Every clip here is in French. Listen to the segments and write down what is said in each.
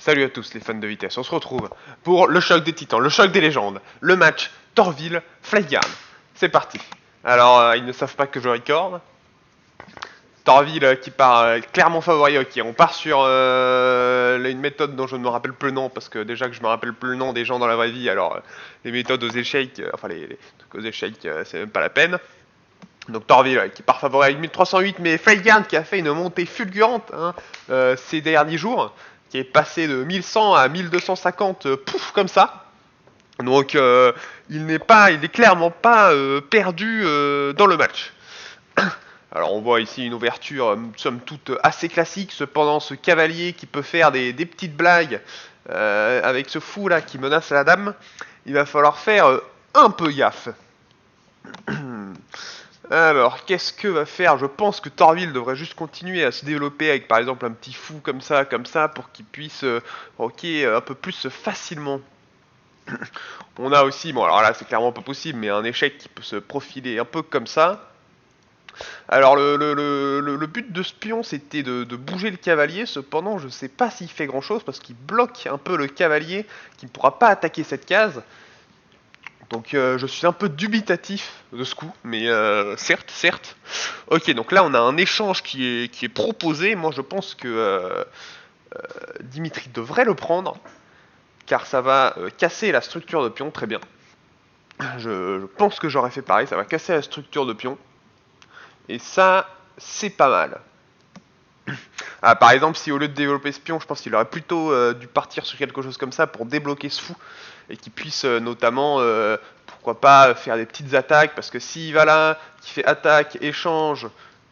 Salut à tous les fans de vitesse, on se retrouve pour le choc des titans, le choc des légendes, le match Thorville-Flygarn. C'est parti. Alors, ils ne savent pas que je record. Thorville qui part clairement favori, ok, on part sur une méthode dont je ne me rappelle plus le nom, parce que déjà que je me rappelle plus le nom des gens dans la vraie vie, alors les méthodes aux échecs, enfin les trucs aux échecs, c'est même pas la peine. Donc Thorville qui part favori avec 1308, mais Flygarn qui a fait une montée fulgurante hein, ces derniers jours, qui est passé de 1100 à 1250, pouf, comme ça. Donc il est clairement pas perdu dans le match. Alors on voit ici une ouverture, somme toute, assez classique, cependant ce cavalier qui peut faire des petites blagues avec ce fou là qui menace la dame, il va falloir faire un peu gaffe. Alors, qu'est-ce que va faire? Je pense que Thorville devrait juste continuer à se développer avec par exemple un petit fou comme ça, pour qu'il puisse rocker un peu plus facilement. On a aussi, bon alors là c'est clairement pas possible, mais un échec qui peut se profiler un peu comme ça. Alors le but de ce pion c'était de bouger le cavalier, cependant je sais pas s'il fait grand chose parce qu'il bloque un peu le cavalier qui ne pourra pas attaquer cette case. Donc je suis un peu dubitatif de ce coup, mais certes. Ok, donc là on a un échange qui est proposé. Moi je pense que Dimitri devrait le prendre, car ça va casser la structure de pion, très bien. Je pense que j'aurais fait pareil, ça va casser la structure de pion. Et ça, c'est pas mal. Ah, par exemple, si au lieu de développer ce pion, je pense qu'il aurait plutôt dû partir sur quelque chose comme ça pour débloquer ce fou, et qu'il puisse notamment, pourquoi pas, faire des petites attaques, parce que s'il va là, qui fait attaque, échange,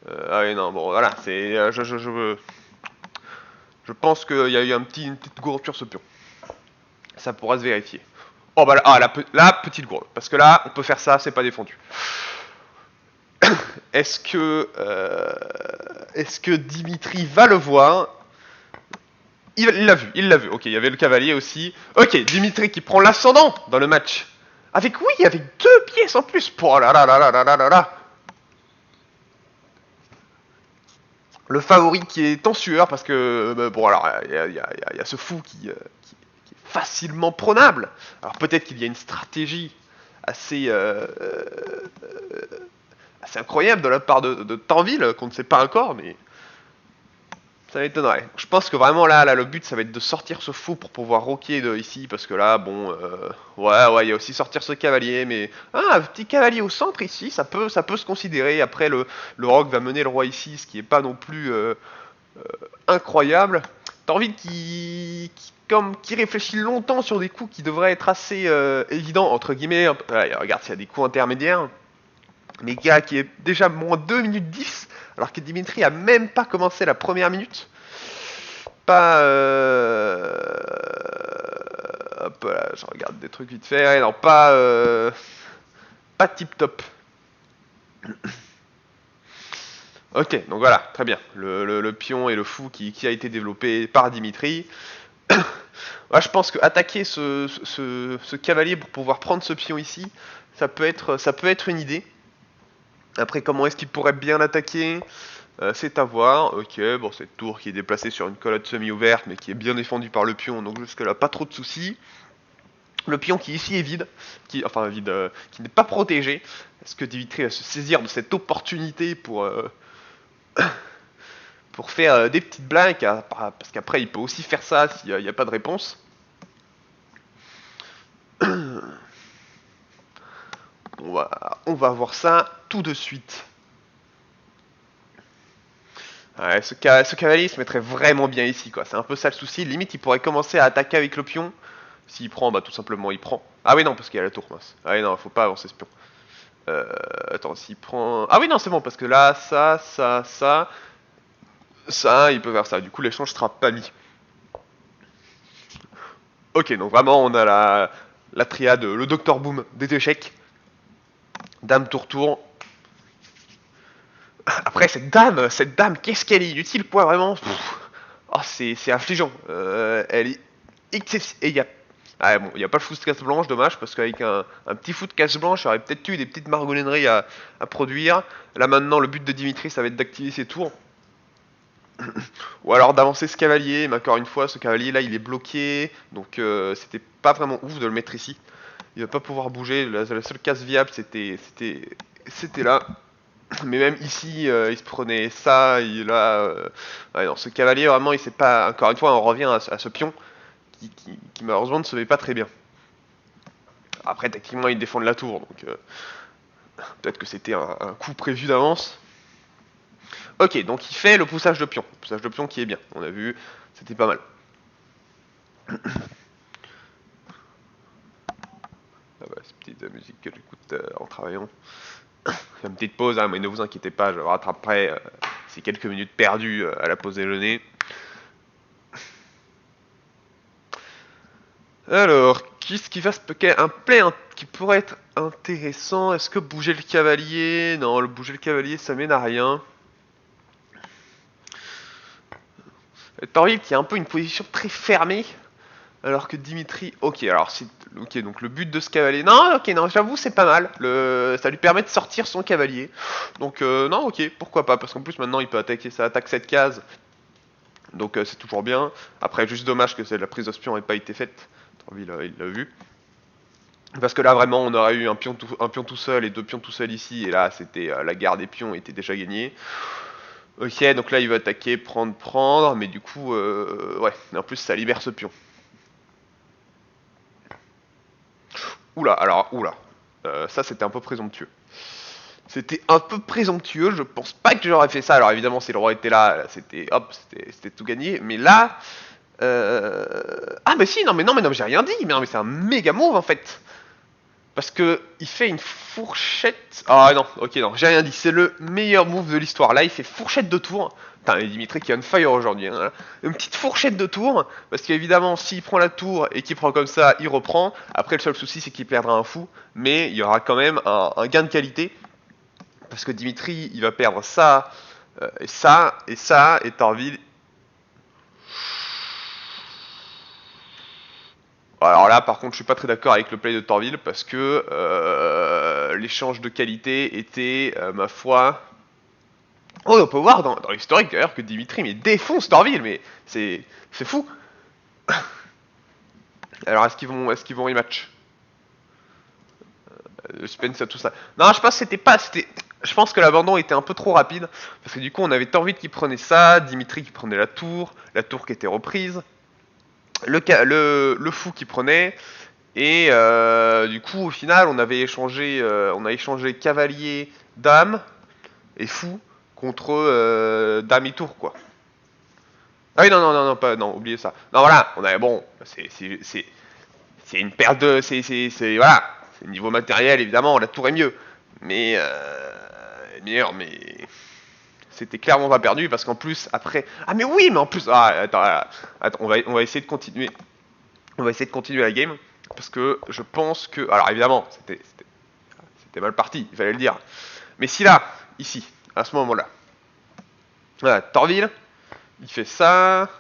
ah oui, non, bon, voilà, c'est, je pense qu'il y a eu une petite gourre sur ce pion. Ça pourra se vérifier. Oh bah là, ah, la petite gourde, parce que là, on peut faire ça, c'est pas défendu. Est-ce que Dimitri va le voir? Il l'a vu. Ok, il y avait le cavalier aussi. Ok, Dimitri qui prend l'ascendant dans le match. Avec, oui, avec deux pièces en plus. Oh là là là là là là là là. Le favori qui est en sueur parce que, bon, alors, il y a ce fou qui est facilement prenable. Alors peut-être qu'il y a une stratégie assez, assez incroyable de la part de Tanville qu'on ne sait pas encore, mais ça m'étonnerait. Je pense que vraiment là, le but ça va être de sortir ce fou pour pouvoir rocker ici, parce que là, bon, ouais, il y a aussi sortir ce cavalier, mais un petit cavalier au centre ici, ça peut se considérer. Après le roc va mener le roi ici, ce qui est pas non plus incroyable. T'as envie qui réfléchit longtemps sur des coups qui devraient être assez évidents entre guillemets. Ouais, regarde, s'il y a des coups intermédiaires. Mais gars qui est déjà moins 2 minutes 10, alors que Dimitri a même pas commencé la première minute. Pas. Hop là, je regarde des trucs vite fait. Ouais, non, pas. Pas tip top. Ok, donc voilà, très bien. Le pion et le fou qui a été développé par Dimitri. Ouais, je pense que attaquer ce cavalier pour pouvoir prendre ce pion ici, ça peut être une idée. Après, comment est-ce qu'il pourrait bien l'attaquer? C'est à voir. Ok, bon, cette tour qui est déplacée sur une colonne semi-ouverte, mais qui est bien défendue par le pion, donc jusque-là, pas trop de soucis. Le pion qui ici est vide, qui n'est pas protégé. Est-ce que Dimitri va se saisir de cette opportunité pour faire des petites blagues, parce qu'après il peut aussi faire ça s'il n'y a pas de réponse. On va voir ça tout de suite. Ouais, ce cavalier se mettrait vraiment bien ici, quoi. C'est un peu ça le souci. Limite, il pourrait commencer à attaquer avec le pion. S'il prend, bah tout simplement il prend. Ah oui, non, parce qu'il y a la tour, mince. Ah oui, non, faut pas avancer ce pion. Attends, s'il prend... Ah oui, non, c'est bon, parce que là, ça, il peut faire ça. Du coup, l'échange sera pas mis. Ok, donc vraiment, on a la triade, le Dr Boom des échecs. Dame tour. Après, cette dame, qu'est-ce qu'elle est inutile, quoi, vraiment. Oh, c'est affligeant. Elle est excessive. Et il y a... Ah bon, il n'y a pas le fou de casse blanche, dommage, parce qu'avec un petit fou de casse blanche, il y aurait peut-être eu des petites margonneries à produire. Là maintenant, le but de Dimitri, ça va être d'activer ses tours. Ou alors d'avancer ce cavalier, mais encore une fois, ce cavalier là il est bloqué, donc c'était pas vraiment ouf de le mettre ici. Il va pas pouvoir bouger, la seule case viable c'était là. Mais même ici, il se prenait ça, ouais, non, ce cavalier vraiment il sait pas, encore une fois on revient à ce pion qui malheureusement ne se met pas très bien. Après techniquement il défend de la tour, donc peut-être que c'était un coup prévu d'avance. Ok, donc il fait le poussage de pion. Le poussage de pion qui est bien. On a vu, c'était pas mal. Ah bah, c'est petite musique que j'écoute en travaillant. Une petite pause, hein, mais ne vous inquiétez pas, je rattraperai ces quelques minutes perdues à la pause déjeuner. Alors, qu'est-ce qui va se un play qui pourrait être intéressant? Est-ce que bouger le cavalier? Non, le bouger le cavalier, ça mène à rien. Torville qui a un peu une position très fermée. Alors que Dimitri, ok, alors c'est, ok, donc le but de ce cavalier, non, ok, non, j'avoue c'est pas mal, ça lui permet de sortir son cavalier, donc non, ok, pourquoi pas, parce qu'en plus maintenant il peut attaquer, ça attaque cette case, donc c'est toujours bien. Après juste dommage que la prise de pion n'ait pas été faite, il l'a vu, parce que là vraiment on aurait eu un pion tout seul et deux pions tout seul ici, et là c'était la guerre des pions était déjà gagnée. Ok, donc là il va attaquer, prendre, mais du coup, ouais, en plus ça libère ce pion. Oula, alors, oula. Ça, c'était un peu présomptueux. C'était un peu présomptueux, je pense pas que j'aurais fait ça. Alors évidemment, si le roi était là, c'était hop, c'était tout gagné. Mais là, ah mais si, non, mais j'ai rien dit. Mais non, mais c'est un méga move en fait. Parce que il fait une fourchette. Ah non, ok, non, j'ai rien dit. C'est le meilleur move de l'histoire. Là, il fait fourchette de tour. Putain, et Dimitri qui est on fire aujourd'hui. Hein. Une petite fourchette de tour. Parce qu'évidemment, s'il prend la tour et qu'il prend comme ça, il reprend. Après, le seul souci, c'est qu'il perdra un fou. Mais il y aura quand même un gain de qualité. Parce que Dimitri, il va perdre ça, et ça, et ça, et Torville. Alors là, par contre, je suis pas très d'accord avec le play de Torville parce que l'échange de qualité était, ma foi. Oh, on peut voir dans l'historique d'ailleurs que Dimitri mais défonce Torville, mais c'est fou. Alors est-ce qu'ils vont rematch? Le suspense à tout ça. Non, je pense que je pense que l'abandon était un peu trop rapide parce que du coup on avait Torville qui prenait ça, Dimitri qui prenait la tour qui était reprise, le fou qui prenait. Et du coup, au final, on a échangé cavalier, dame et fou contre dame et tour, quoi. Ah oui, non, pas, non, oubliez ça. Non, voilà, on a, bon, c'est une perte de, voilà, c'est niveau matériel, évidemment, la tour est mieux, mais meilleur, mais c'était clairement pas perdu parce qu'en plus, après, ah mais oui, mais en plus, attends, on va essayer de continuer, la game. Parce que je pense que... Alors évidemment, c'était mal parti, il fallait le dire. Mais si là, ici, à ce moment-là, voilà, Torville, il fait ça,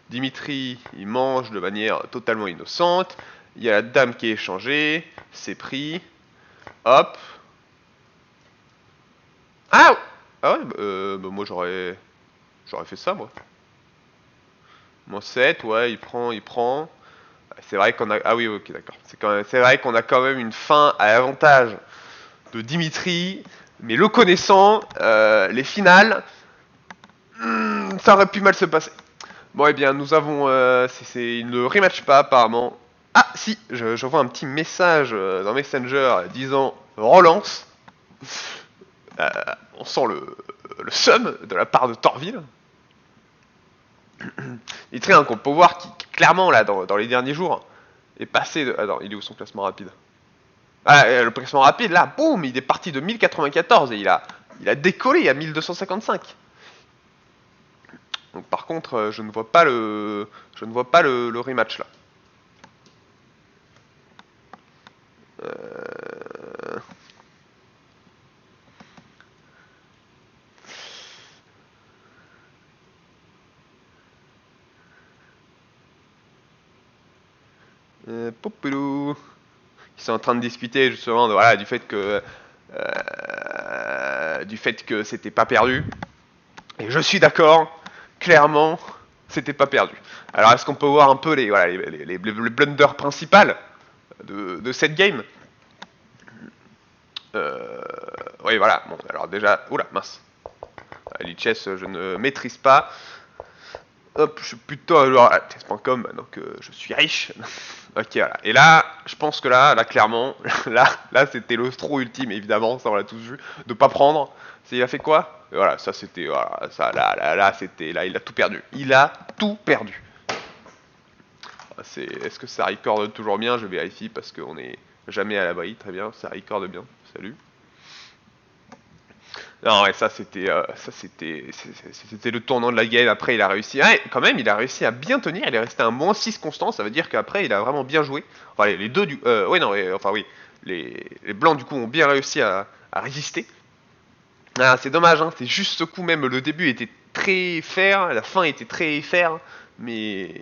Dimitri, il mange de manière totalement innocente, il y a la dame qui est échangée, c'est pris, hop. Ah Ah ouais, bah moi j'aurais fait ça, moi. Mon 7, ouais, il prend. C'est vrai qu'on a... Ah oui, ok, d'accord. C'est vrai qu'on a quand même une fin à l'avantage de Dimitri, mais le connaissant, les finales, ça aurait pu mal se passer. Bon, eh bien, nous avons... il ne rematch pas, apparemment. Ah, si, je vois un petit message dans Messenger disant relance. Euh, on sent le seum de la part de Torville. Dimitri, hein, qu'on peut voir qui, clairement, là, dans les derniers jours, est passé de... Attends, il est où son classement rapide? Ah, le classement rapide, là, boum, il est parti de 1094 et il a décollé à 1255. Donc par contre, je ne vois pas le rematch là. Euh... Poupilou. Ils sont en train de discuter justement voilà, du fait que c'était pas perdu. Et je suis d'accord clairement, c'était pas perdu. Alors, est-ce qu'on peut voir un peu les, voilà, les blunders principales de cette game? Oui, voilà. Bon, alors déjà... Oula, mince. Lichess, je ne maîtrise pas. Hop, je suis plutôt un joueur à chess.com, donc je suis riche. Ok, voilà. Et là, je pense que là clairement, là, c'était le straw ultime, évidemment, ça on l'a tous vu, de pas prendre. Il a fait quoi? Et voilà, ça c'était, voilà, ça, là, c'était, là, il a tout perdu. Il a tout perdu. Est-ce que ça recorde toujours bien? Je vérifie parce qu'on est jamais à l'abri. Très bien, ça recorde bien. Salut. Non, ouais, c'était le tournant de la game. Après, il a réussi, ouais, quand même, il a réussi à bien tenir. Il est resté un moins 6 constant. Ça veut dire qu'après, il a vraiment bien joué. Enfin, les deux du, ouais, non, enfin oui, les blancs du coup ont bien réussi à résister. Ah, c'est dommage, hein. C'est juste ce coup même. Le début était très fair, la fin était très fair, mais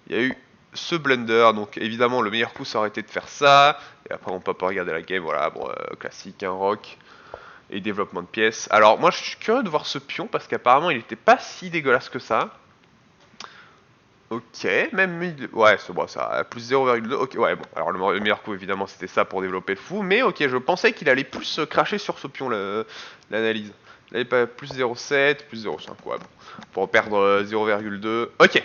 il y a eu ce blunder. Donc évidemment, le meilleur coup, ça aurait été de faire ça. Et après, on peut pas regarder la game. Voilà, bon, classique, un rock et développement de pièces. Alors moi je suis curieux de voir ce pion parce qu'apparemment il était pas si dégueulasse que ça. Ok, même ouais, c'est bon ça, plus 0,2. Ok, ouais, bon, alors le meilleur coup évidemment c'était ça pour développer le fou, mais ok, je pensais qu'il allait plus cracher sur ce pion l'analyse. Il avait pas plus 0,7, plus 0,5, ouais, bon, pour perdre 0,2. Ok,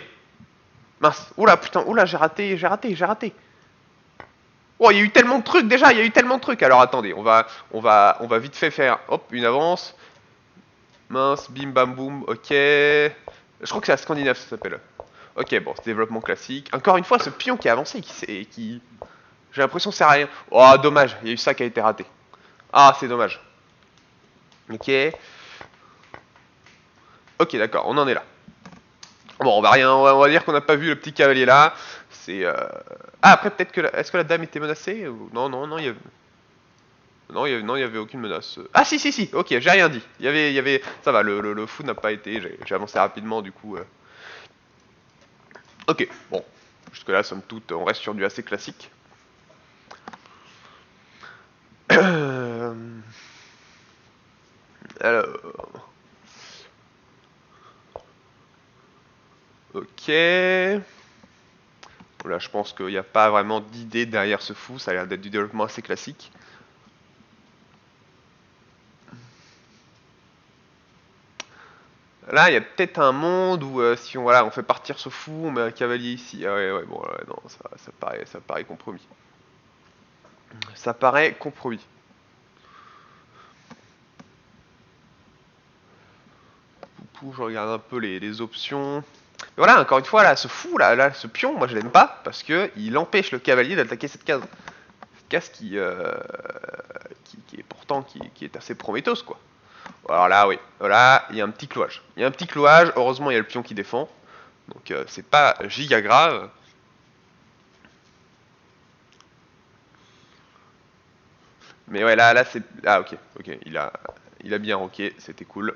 mince, oula putain, oula, j'ai raté. Oh, il y a eu tellement de trucs déjà, il y a eu tellement de trucs. Alors attendez, on va vite fait faire, hop, une avance. Mince, bim bam boum, ok. Je crois que c'est la Scandinave, ça s'appelle. Ok, bon, c'est développement classique. Encore une fois, ce pion qui a avancé, qui... J'ai l'impression que ça sert à rien. Oh, dommage, il y a eu ça qui a été raté. Ah, c'est dommage. Ok. Ok, d'accord, on en est là. Bon, on va dire qu'on n'a pas vu le petit cavalier là. C'est... Ah, après, peut-être que... Est-ce que la dame était menacée ou... Non, non, non, il y avait... Non, il y avait aucune menace. Ah, si, si, si, ok, j'ai rien dit. Il y avait... Ça va, le fou n'a pas été... J'ai avancé rapidement, du coup... Ok, bon. Jusque là, somme toute, on reste sur du assez classique. Alors... Ok. Là, je pense qu'il n'y a pas vraiment d'idée derrière ce fou. Ça a l'air d'être du développement assez classique. Là, il y a peut-être un monde où si on fait partir ce fou, on met un cavalier ici. Ah ouais, ouais, bon, ouais, non, ça paraît compromis. Ça paraît compromis. Pou, je regarde un peu les options. Mais voilà, encore une fois, là, ce fou, là, ce pion, moi je l'aime pas parce que il empêche le cavalier d'attaquer cette case. Cette case qui est pourtant qui est assez prometteuse, quoi. Alors là, oui, voilà, il y a un petit clouage. Il y a un petit clouage, heureusement il y a le pion qui défend. Donc c'est pas giga grave. Mais ouais, là c'est... Ah ok, ok, il a bien rocké, c'était cool.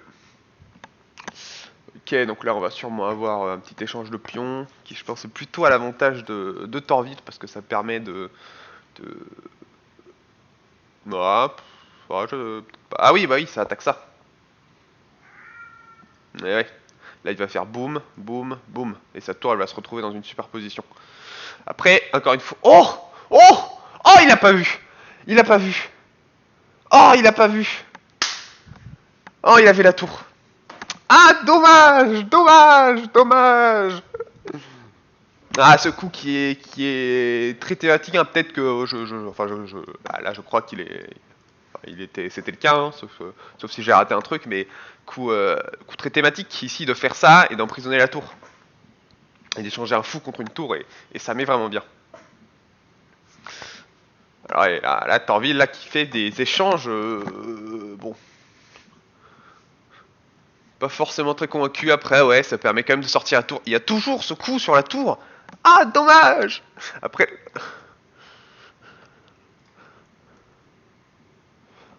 Ok, donc là on va sûrement avoir un petit échange de pions, qui je pense est plutôt à l'avantage de Torville, parce que ça permet de... Ah, ah oui, bah oui, ça attaque ça. Mais ouais, là il va faire boum, boum, boum, et sa tour elle va se retrouver dans une superposition. Après, encore une fois... Oh! Oh! Oh, il a pas vu! Il a pas vu! Oh, il a pas vu! Oh, il avait la tour! Ah, dommage! Dommage! Dommage! Ah, ce coup qui est très thématique, hein, peut-être que là je crois c'était le cas, hein, sauf si j'ai raté un truc, mais coup très thématique ici de faire ça et d'emprisonner la tour. Et d'échanger un fou contre une tour, et ça met vraiment bien. Alors là, Torville là qui fait des échanges, bon, pas forcément très convaincu. Après, ouais, ça permet quand même de sortir la tour. Il y a toujours ce coup sur la tour. Ah, dommage. Après,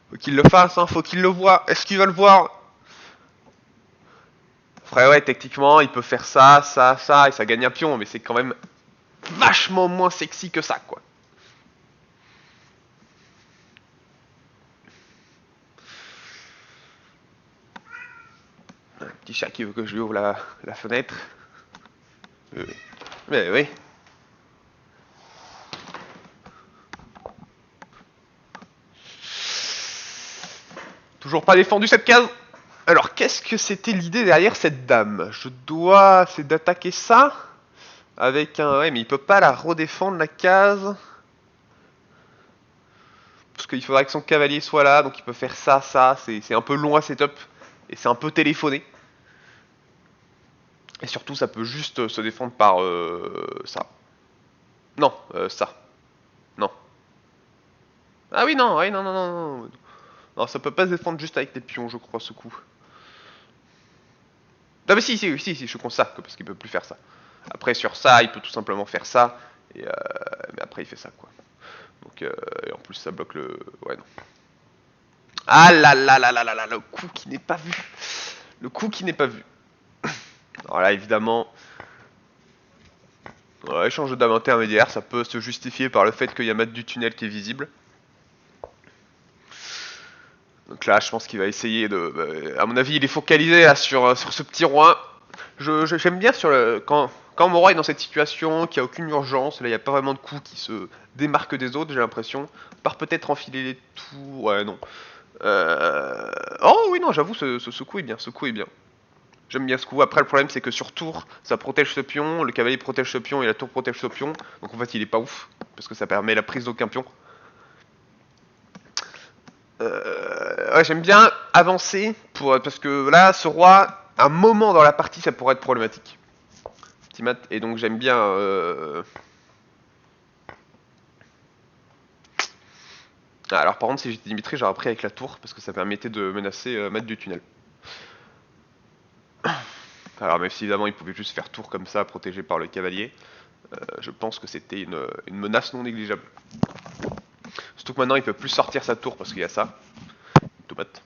faut qu'il le fasse, hein, faut qu'il le voit. Est-ce qu'il va le voir? Après, ouais, techniquement, il peut faire ça, ça, ça, et ça gagne un pion, mais c'est quand même vachement moins sexy que ça, quoi. Ok, petit chat qui veut que je lui ouvre la fenêtre. Mais oui. Toujours pas défendu cette case. Alors, qu'est-ce que c'était l'idée derrière cette dame? Je dois... C'est d'attaquer ça avec un... Ouais, mais il peut pas la redéfendre, la case. Parce qu'il faudrait que son cavalier soit là, donc il peut faire ça, ça. C'est un peu long à setup. Et c'est un peu téléphoné. Et surtout, ça peut juste se défendre par ça. Non, ça. Non. Ah oui, non, oui, non, non, non, non. Non, ça peut pas se défendre juste avec des pions, je crois, ce coup. Non, mais si, je compte ça, parce qu'il peut plus faire ça. Après, sur ça, il peut tout simplement faire ça. Et mais après, il fait ça, quoi. Donc, et en plus, ça bloque le... Ouais, non. Ah là là là là là là, le coup qui n'est pas vu. Le coup qui n'est pas vu. Alors là, évidemment... Ouais, échange de dame intermédiaire, ça peut se justifier par le fait qu'il y a mat du tunnel qui est visible. Donc là, je pense qu'il va essayer de... à mon avis, il est focalisé là sur ce petit roi. J'aime bien quand mon roi est dans cette situation, qu'il n'y a aucune urgence, là il n'y a pas vraiment de coup qui se démarque des autres, j'ai l'impression. Par peut-être enfiler les tours, ouais non. Oh oui non, j'avoue, ce coup est bien, ce coup est bien. J'aime bien ce coup. Après le problème c'est que sur tour, ça protège ce pion, le cavalier protège ce pion et la tour protège ce pion. Donc en fait il est pas ouf, parce que ça permet la prise d'aucun pion. Ouais, j'aime bien avancer, parce que là, ce roi, un moment dans la partie, ça pourrait être problématique. Petit mat, et donc j'aime bien... Ah, alors par contre, si j'étais Dimitri, j'aurais pris avec la tour, parce que ça permettait de menacer mat du tunnel. Alors même si évidemment il pouvait juste faire tour comme ça, protégé par le cavalier, je pense que c'était une menace non négligeable. Surtout que maintenant il peut plus sortir sa tour parce qu'il y a ça. Tomate.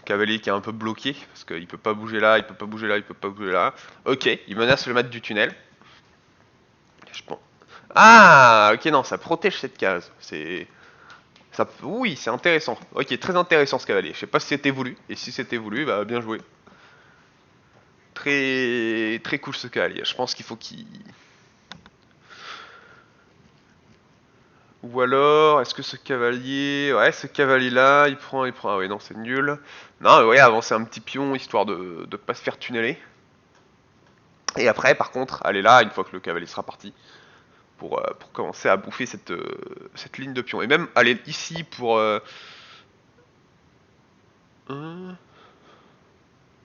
Cavalier qui est un peu bloqué, parce qu'il peut pas bouger là, il peut pas bouger là, il peut pas bouger là. Ok, il menace le mat du tunnel. Je pense. Ah, ok, non, ça protège cette case. C'est... Ça... Oui, c'est intéressant. Ok, très intéressant ce cavalier. Je sais pas si c'était voulu, et si c'était voulu, bah bien joué. Très très cool ce cavalier. Je pense qu'il faut qu'il... Ou alors, est-ce que ce cavalier... Ouais, ce cavalier-là, il prend... Ah ouais, non, c'est nul. Non, ouais, avancer un petit pion, histoire de pas se faire tunneler. Et après, par contre, aller là, une fois que le cavalier sera parti, pour commencer à bouffer cette ligne de pion. Et même aller ici pour... un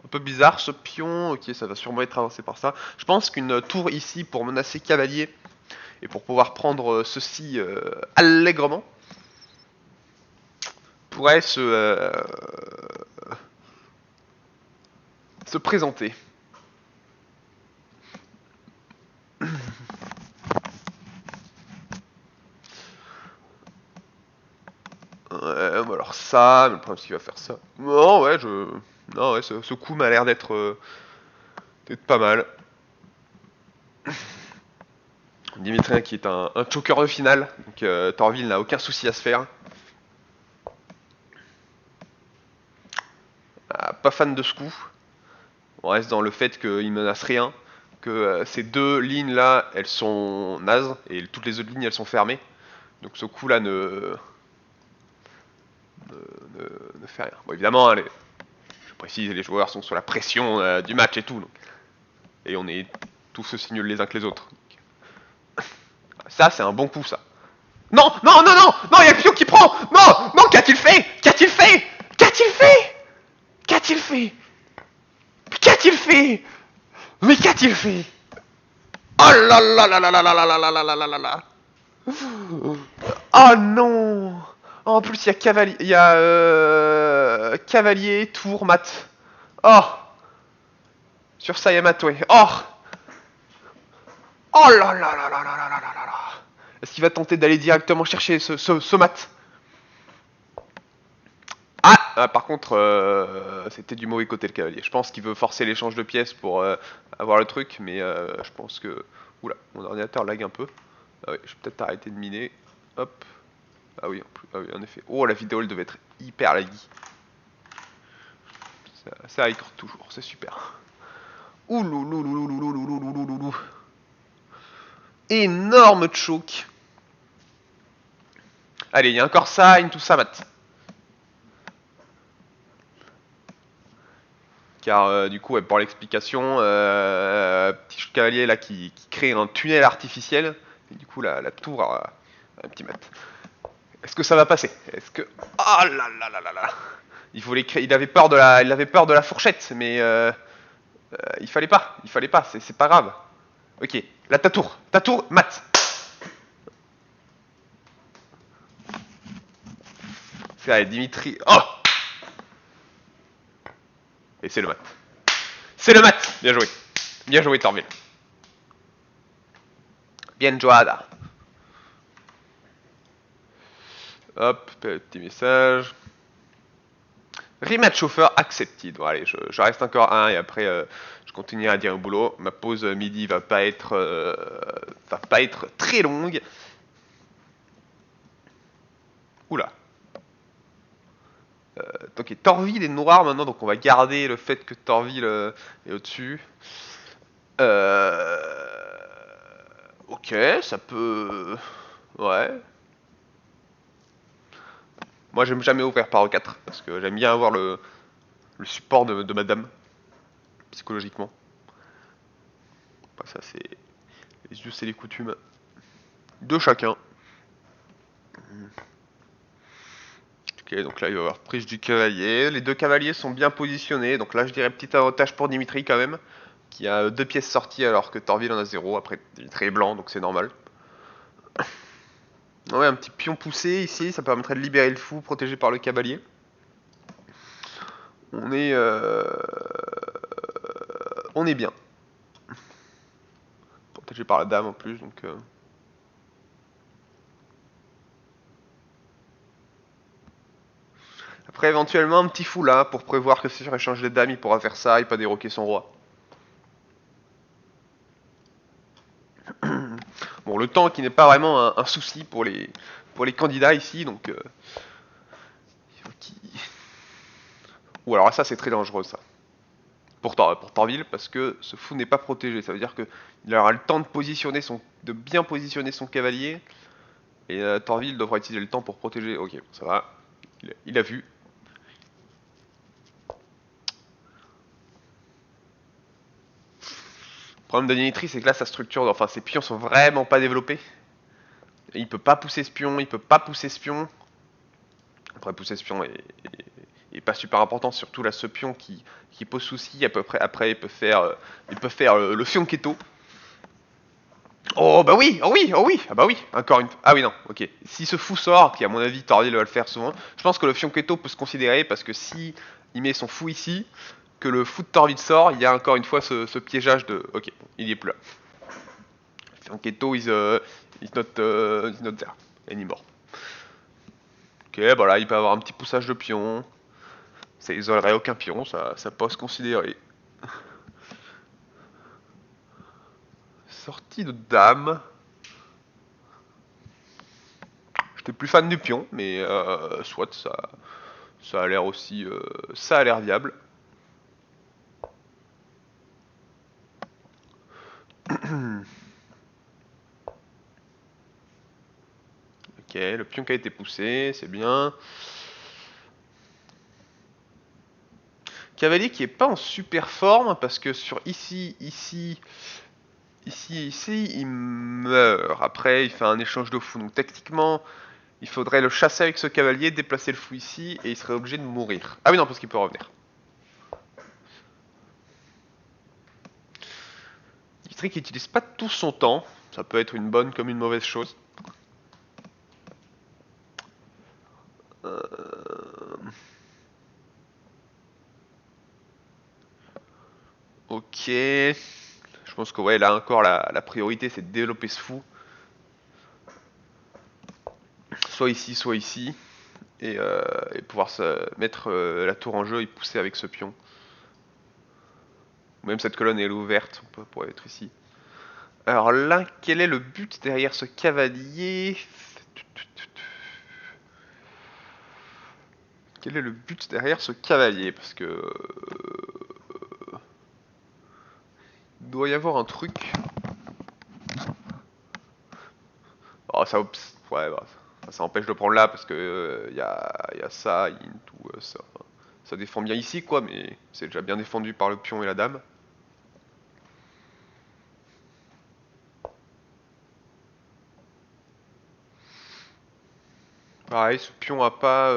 peu bizarre ce pion, ok, ça va sûrement être avancé par ça. Je pense qu'une tour ici pour menacer cavalier, et pour pouvoir prendre ceci allègrement, pourrait se présenter. Ouais, alors ça, mais le problème c'est qu'il va faire ça. Non, ouais, Non, ouais, ce coup m'a l'air d'être pas mal. Dimitrien qui est un choker de finale, donc Thorville n'a aucun souci à se faire. Ah, pas fan de ce coup. On reste dans le fait qu'il menace rien, que ces deux lignes là, elles sont nazes, et toutes les autres lignes elles sont fermées. Donc ce coup là ne fait rien. Bon évidemment, je précise, les joueurs sont sous la pression du match et tout. Donc. Et on est tous aussi nuls les uns que les autres. Donc. Ça c'est un bon coup ça. Non, non, non, non, non, il y a le pion qui prend. Non, non, qu'a-t-il fait? Qu'a-t-il fait? Qu'a-t-il fait? Qu'a-t-il fait? Qu'a-t-il fait? Mais qu'a-t-il fait? Oh là là là là là là là là là là là là là. Oh non. En plus il y a cavalier, cavalier, tour, mat. Oh. Sur ça il y a mat, ouais. Oh. Oh là là là là là là là là là. Est-ce qu'il va tenter d'aller directement chercher ce mat? Ah, par contre, c'était du mauvais côté le cavalier. Je pense qu'il veut forcer l'échange de pièces pour avoir le truc, mais je pense que... Oula, mon ordinateur lag un peu. Ah oui, je vais peut-être arrêter de miner. Hop. Ah oui, en effet. Oh, la vidéo, elle devait être hyper laggy. Ça record toujours, c'est super. Ouloulouloulouloulouloulouloulou. Énorme choke. Allez, il y a encore ça, tout ça, Matt. Car du coup, ouais, pour l'explication, petit cavalier là qui crée un tunnel artificiel. Et du coup, la tour a un petit Matt. Est-ce que ça va passer? Est-ce que... Ah là là là là là. Il avait peur de la fourchette, mais il fallait pas, c'est pas grave. Ok, là ta tour, Matt. C'est Dimitri. Oh. Et c'est le mat. C'est le mat. Bien joué Torville. Bien jouada. Hop, petit message. Rematch offer accepted. Bon, allez, je reste encore un et après je continue à dire au boulot. Ma pause midi va pas être très longue. Oula. Donc Torville est noir maintenant, donc on va garder le fait que Torville est au-dessus. Ok, ça peut... Ouais. Moi j'aime jamais ouvrir par E4, parce que j'aime bien avoir le support de madame, psychologiquement. Enfin, ça c'est les us et les coutumes de chacun. Ok, donc là il va y avoir prise du cavalier. Les deux cavaliers sont bien positionnés, donc là je dirais petit avantage pour Dimitri quand même, qui a deux pièces sorties alors que Torville en a zéro. Après Dimitri est blanc, donc c'est normal. Ouais, un petit pion poussé ici, ça permettrait de libérer le fou protégé par le cavalier. On est bien. Protégé par la dame en plus, donc... Après, éventuellement, un petit fou là, pour prévoir que si sur échange de dames, il pourra faire ça et pas déroquer son roi. Bon, le temps qui n'est pas vraiment un souci pour les candidats ici, donc... Ou alors ça, c'est très dangereux, ça. Pour Torville, parce que ce fou n'est pas protégé. Ça veut dire qu'il aura le temps de bien positionner son cavalier, et Torville devra utiliser le temps pour protéger... Ok, ça va. Il a vu. Le problème de Dimitri, c'est que là, sa structure, enfin, ses pions sont vraiment pas développés. Et il peut pas pousser ce pion, il peut pas pousser ce pion. Après, pousser ce pion est pas super important, surtout là, ce pion qui pose souci. À peu près, après, il peut faire le fianchetto. Oh bah oui, oh oui, oh oui, ah bah oui, encore une... Ah oui, non, ok. Si ce fou sort, qui à mon avis, Torville va le faire souvent, je pense que le fianchetto peut se considérer, parce que si il met son fou ici, que le fou de Torville sort, il y a encore une fois ce piégeage de... Ok, il y est plus là. Fianchetto is not there anymore. Ok, voilà, il peut avoir un petit poussage de pion. Ça isolerait aucun pion, ça peut se considérer. Sortie de dame. J'étais plus fan du pion, mais soit ça a l'air aussi... ça a l'air viable. Ok, le pion qui a été poussé, c'est bien. Cavalier qui est pas en super forme, parce que sur ici, il meurt. Après, il fait un échange de fou. Donc techniquement, il faudrait le chasser avec ce cavalier, déplacer le fou ici, et il serait obligé de mourir. Ah oui, non, parce qu'il peut revenir. Dimitri qui n'utilise pas tout son temps. Ça peut être une bonne comme une mauvaise chose. Ok. Je pense que ouais, là encore, la priorité, c'est de développer ce fou. Soit ici, soit ici. Et pouvoir se mettre la tour en jeu et pousser avec ce pion. Même cette colonne elle est ouverte, on pourrait être ici. Alors là, quel est le but derrière ce cavalier? quel est le but derrière ce cavalier? Parce que... il doit y avoir un truc. Oh, ça, ouais, bah, ça empêche de prendre là parce que y a ça, tout ça. Ça défend bien ici, quoi, mais c'est déjà bien défendu par le pion et la dame. Pareil, ce pion a pas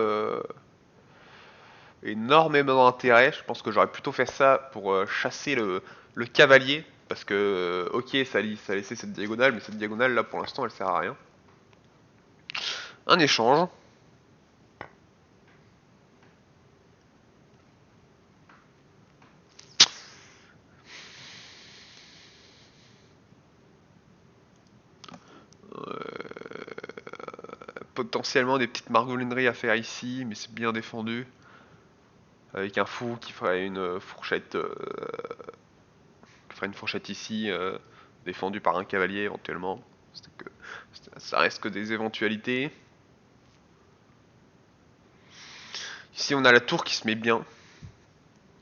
énormément d'intérêt. Je pense que j'aurais plutôt fait ça pour chasser le cavalier. Parce que, ok, ça a laissé cette diagonale, mais cette diagonale là pour l'instant elle sert à rien. Un échange. Potentiellement des petites margolineries à faire ici, mais c'est bien défendu. Avec un fou qui ferait une fourchette. Qui ferait une fourchette ici, défendue par un cavalier éventuellement. Que, ça reste que des éventualités. Ici on a la tour qui se met bien.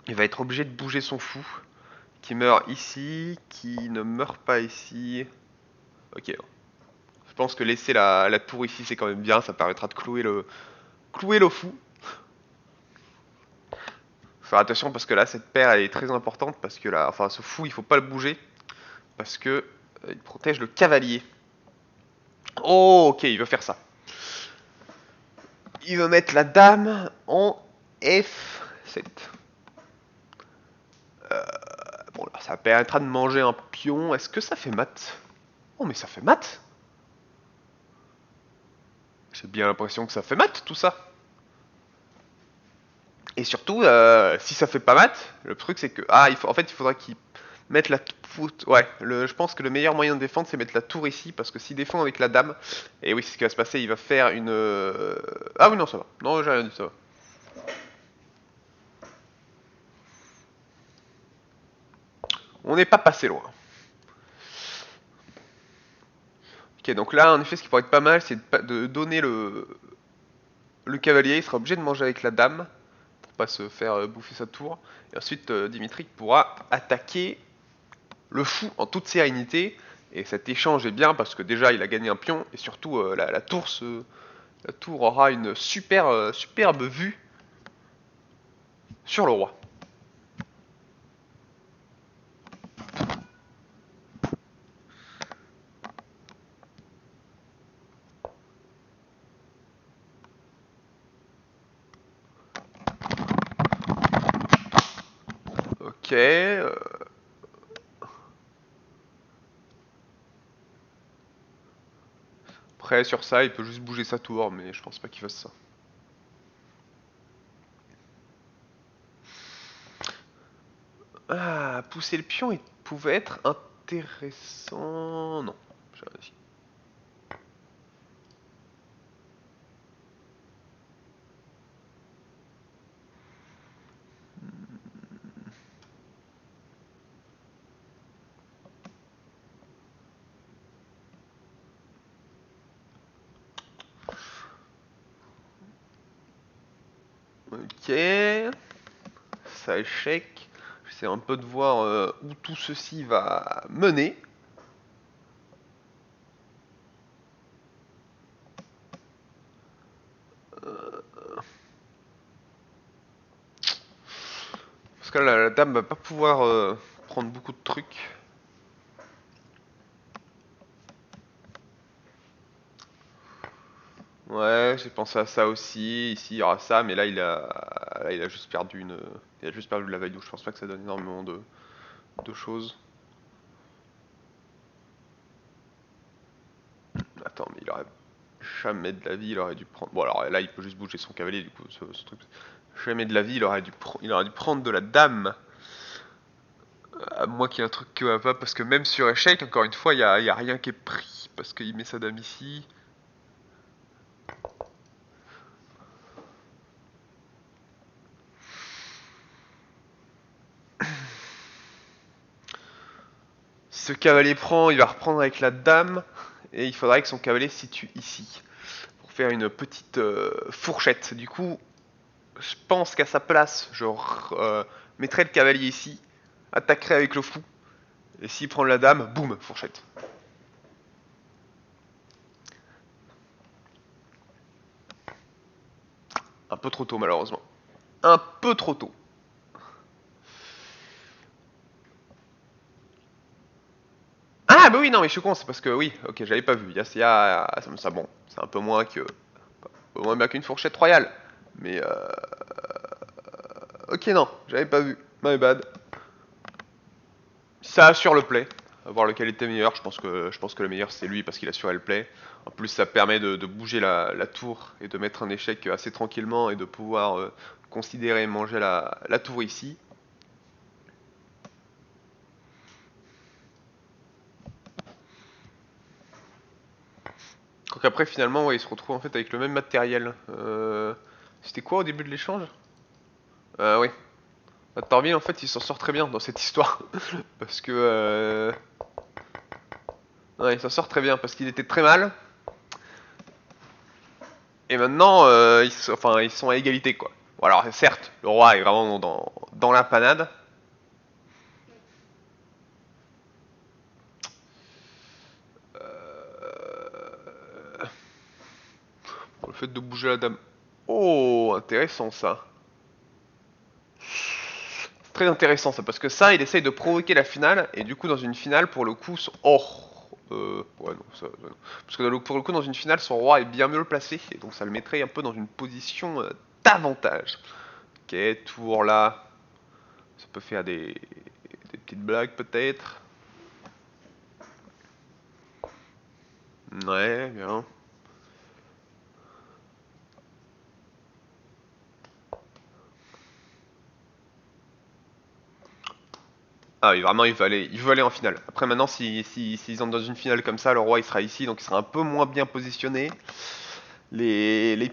Il va être obligé de bouger son fou. Qui meurt ici, qui ne meurt pas ici. Ok. Je pense que laisser la tour ici c'est quand même bien, ça permettra de clouer le fou. Faut faire attention parce que là cette paire elle est très importante parce que là, enfin ce fou il faut pas le bouger parce que il protège le cavalier. Oh ok, il veut faire ça. Il veut mettre la dame en F7. Bon là ça permettra de manger un pion. Est-ce que ça fait mat? Oh mais ça fait mat. J'ai bien l'impression que ça fait mat tout ça. Et surtout, si ça fait pas mat, le truc c'est que en fait il faudra qu'il mette la ouais, je pense que le meilleur moyen de défendre c'est mettre la tour ici parce que s'il défend avec la dame, et oui c'est ce qui va se passer, il va faire une ah oui non ça va, non j'ai rien dit ça va. On n'est pas passé loin. Ok donc là en effet ce qui pourrait être pas mal c'est de donner le cavalier, il sera obligé de manger avec la dame pour pas se faire bouffer sa tour, et ensuite Dimitri pourra attaquer le fou en toute sérénité. Et cet échange est bien parce que déjà il a gagné un pion et surtout la tour aura une superbe vue sur le roi. Ok. Après sur ça il peut juste bouger sa tour mais je pense pas qu'il fasse ça. Ah, pousser le pion il pouvait être intéressant. Non, j'ai rien dit. Ok. Ça échec. J'essaie un peu de voir où tout ceci va mener. Parce que là, la dame va pas pouvoir prendre beaucoup de trucs. Ouais, j'ai pensé à ça aussi. Ici, il y aura ça, mais là, il a juste perdu il a juste perdu de la value. Je pense pas que ça donne énormément de choses. Attends, mais il aurait jamais de la vie, il aurait dû prendre. Bon, alors là, il peut juste bouger son cavalier, du coup, ce truc. Jamais de la vie, il aurait dû prendre de la dame. À moins qu'il y ait un truc que va pas, parce que même sur échec, encore une fois, y a rien qui est pris, parce qu'il met sa dame ici. Si ce cavalier prend, il va reprendre avec la dame, et il faudrait que son cavalier se situe ici, pour faire une petite fourchette. Du coup, je pense qu'à sa place, je mettrais le cavalier ici, attaquerai avec le fou, et s'il prend la dame, boum, fourchette. Un peu trop tôt malheureusement. Un peu trop tôt. Ah bah oui, non mais je suis con, c'est parce que oui, ok, j'avais pas vu. Ça, bon, c'est un peu moins que... Au moins bien qu'une fourchette royale. Mais ok, non, j'avais pas vu. My bad. Ça assure le play. À voir lequel était meilleur. Je pense que le meilleur c'est lui parce qu'il assurait le play. En plus, ça permet de bouger la tour et de mettre un échec assez tranquillement et de pouvoir considérer manger la tour ici. Donc après, finalement, ouais, il se retrouve en fait avec le même matériel. C'était quoi au début de l'échange? Oui. Torville, en fait, il s'en sort très bien dans cette histoire. Parce que... ouais, il s'en sort très bien parce qu'il était très mal. Et maintenant, ils sont à égalité, quoi. Bon, alors, certes, le roi est vraiment dans la panade. Bon, le fait de bouger la dame. Oh, intéressant ça. Très intéressant ça, parce que ça, il essaye de provoquer la finale, et du coup, dans une finale, pour le coup, ouais, non, non. Parce que pour le coup, dans une finale, son roi est bien mieux placé, et donc ça le mettrait un peu dans une position d'avantage. Ok, tour là, ça peut faire des petites blagues peut-être. Ouais, bien. Ah oui, vraiment, il veut aller en finale. Après, maintenant, s'ils entrent dans une finale comme ça, le roi, il sera ici, donc il sera un peu moins bien positionné. Les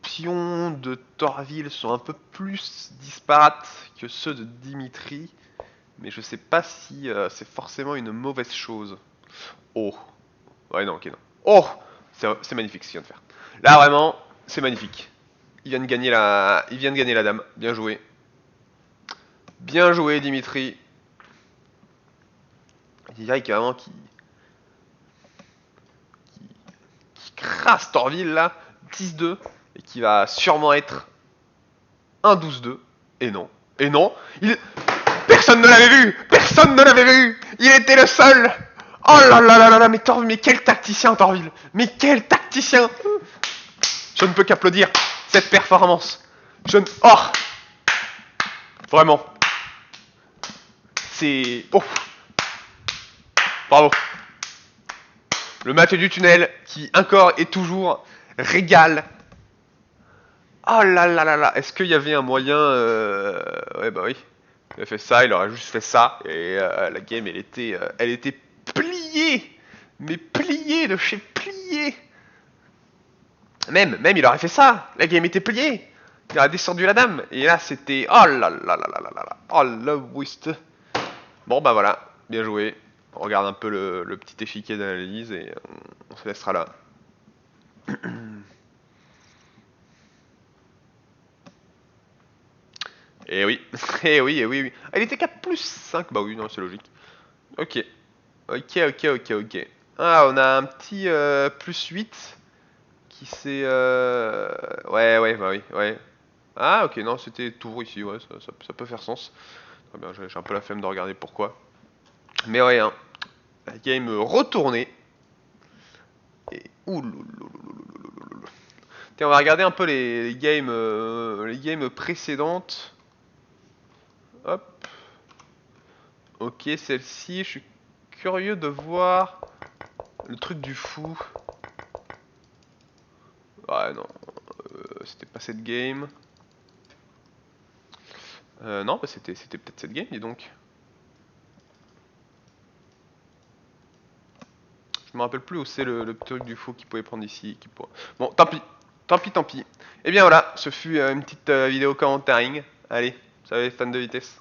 pions de Torville sont un peu plus disparates que ceux de Dimitri, mais je sais pas si c'est forcément une mauvaise chose. Oh, ouais, non, ok, non. Oh, c'est magnifique ce qu'il vient de faire. Là, vraiment, c'est magnifique. Il vient de gagner la dame. Bien joué. Bien joué, Dimitri. Il dirait vraiment qui crasse Torville là, 10-2, et qui va sûrement être un 12-2. Et non. Et non. Personne ne l'avait vu. Personne ne l'avait vu. Il était le seul. Oh là là là là là, mais Torville, mais quel tacticien Torville. Mais quel tacticien. Je ne peux qu'applaudir cette performance. Oh, vraiment. C'est... Oh, bravo. Le match du tunnel qui encore et toujours régale. Oh là là là là. Est-ce qu'il y avait un moyen... Ouais bah oui. Il a fait ça, il aurait juste fait ça. Et la game, elle était pliée. Mais pliée de chez pliée. Même, il aurait fait ça. La game était pliée. Il aurait descendu la dame. Et là, c'était... Oh là là là là là là là. Oh le whist. Bon bah voilà. Bien joué. On regarde un peu le petit échiquier d'analyse et on se laissera là. Et oui, et oui, et oui, oui. Ah, il était 4 plus 5, bah oui, non, c'est logique. Ok, ok. Ah, on a un petit plus 8 qui s'est... Ouais, ouais, bah oui, ouais. Ah, ok, non, c'était tour ici, ouais, ça peut faire sens. Très bien, j'ai un peu la flemme de regarder pourquoi. Mais ouais, hein, la game retournée. Et... Ouloulouloulouloulouloulou. Tiens, on va regarder un peu les games précédentes. Hop. Ok, celle-ci, je suis curieux de voir le truc du fou. Ouais, non, c'était pas cette game. Non, bah c'était peut-être cette game, dis donc. Je me rappelle plus où c'est le truc du fou qui pouvait prendre ici. Bon, tant pis, tant pis. Et bien voilà, ce fut une petite vidéo commentaring. Allez, salut les fans de vitesse.